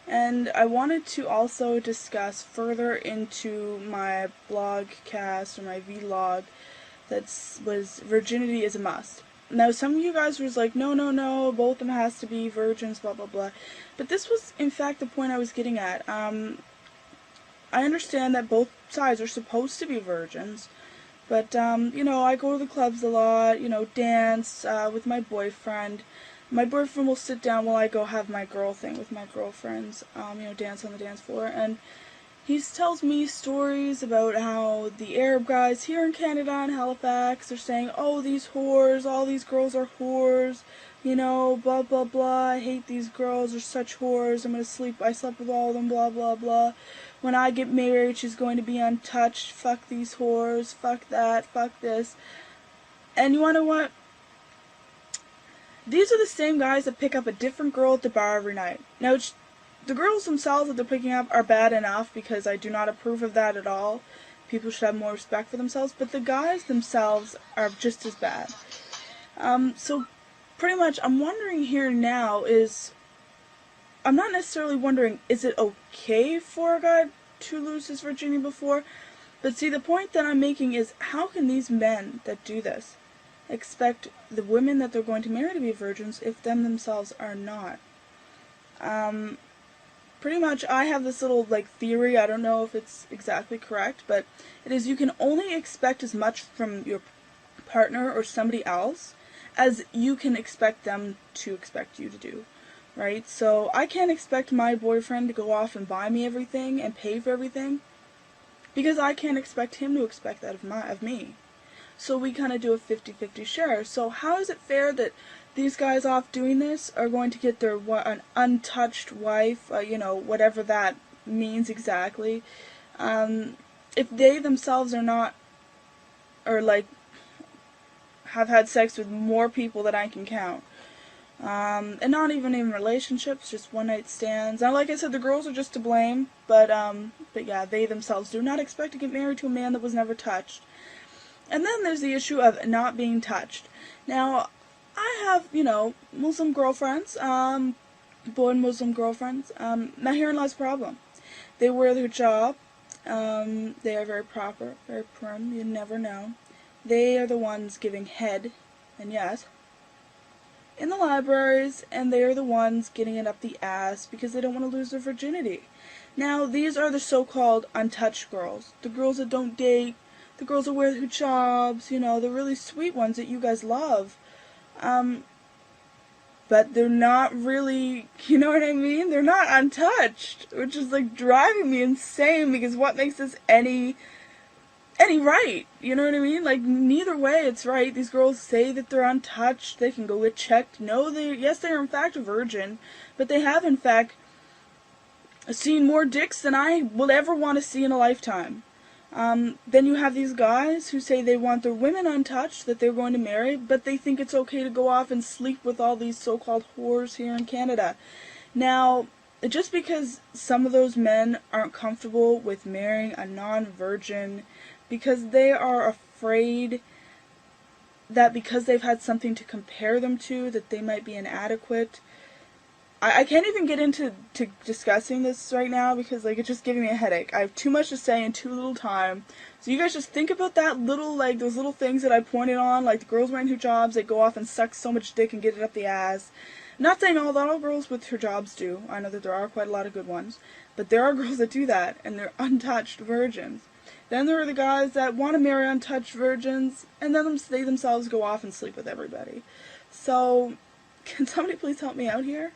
And I wanted to also discuss further into my blogcast or my vlog that was virginity is a must. Now, some of you guys was like, no, no, no, both of them has to be virgins, blah, blah, blah. But this was, in fact, the point I was getting at. I understand that both sides are supposed to be virgins, but, you know, I go to the clubs a lot, you know, dance with my boyfriend. My boyfriend will sit down while I go have my girl thing with my girlfriends, you know, dance on the dance floor, and he tells me stories about how the Arab guys here in Canada and Halifax are saying, oh, these whores, all these girls are whores, you know, blah, blah, blah, I hate these girls, they're such whores, I slept with all of them, blah, blah, blah. When I get married, she's going to be untouched, fuck these whores, fuck that, fuck this. And you wanna know what? These are the same guys that pick up a different girl at the bar every night. Now, the girls themselves that they're picking up are bad enough, because I do not approve of that at all. People should have more respect for themselves, but the guys themselves are just as bad. So pretty much I'm wondering here now is, I'm not necessarily wondering, is it okay for a guy to lose his virginity before? But see, the point that I'm making is, how can these men that do this expect the women that they're going to marry to be virgins if them themselves are not? Pretty much I have this little theory, I don't know if it's exactly correct, but it is you can only expect as much from your partner or somebody else as you can expect them to expect you to do, right? So I can't expect my boyfriend to go off and buy me everything and pay for everything, because I can't expect him to expect that of me. So we kind of do a 50-50 share. So how is it fair that these guys off doing this are going to get their an untouched wife, you know, whatever that means exactly, if they themselves are not, or have had sex with more people than I can count, and not even in relationships, just one night stands. Now, like I said, the girls are just to blame, but yeah, they themselves do not expect to get married to a man that was never touched. And then there's the issue of not being touched. Now, I have, you know, Muslim girlfriends, born Muslim girlfriends. Now herein lies the problem. They wear the hijab. They are very proper, very prim. You never know. They are the ones giving head, and yes, in the libraries, and they are the ones getting it up the ass because they don't want to lose their virginity. Now, these are the so-called untouched girls. The girls that don't date. The girls that wear hijabs, you know, the really sweet ones that you guys love. But they're not really, you know what I mean? They're not untouched, which is driving me insane, because what makes this any right? You know what I mean? Neither way it's right. These girls say that they're untouched, they can go get checked. No, yes, they are in fact a virgin, but they have in fact seen more dicks than I will ever want to see in a lifetime. Then you have these guys who say they want their women untouched, that they're going to marry, but they think it's okay to go off and sleep with all these so-called whores here in Canada. Now, just because some of those men aren't comfortable with marrying a non-virgin, because they are afraid that because they've had something to compare them to, that they might be inadequate. I can't even get into discussing this right now, because it's just giving me a headache. I have too much to say in too little time. So you guys just think about that little, those little things that I pointed on, the girls wearing hijabs, they go off and suck so much dick and get it up the ass. I'm not saying all girls with hijabs do. I know that there are quite a lot of good ones. But there are girls that do that, and they're untouched virgins. Then there are the guys that want to marry untouched virgins, and then they themselves go off and sleep with everybody. So, can somebody please help me out here?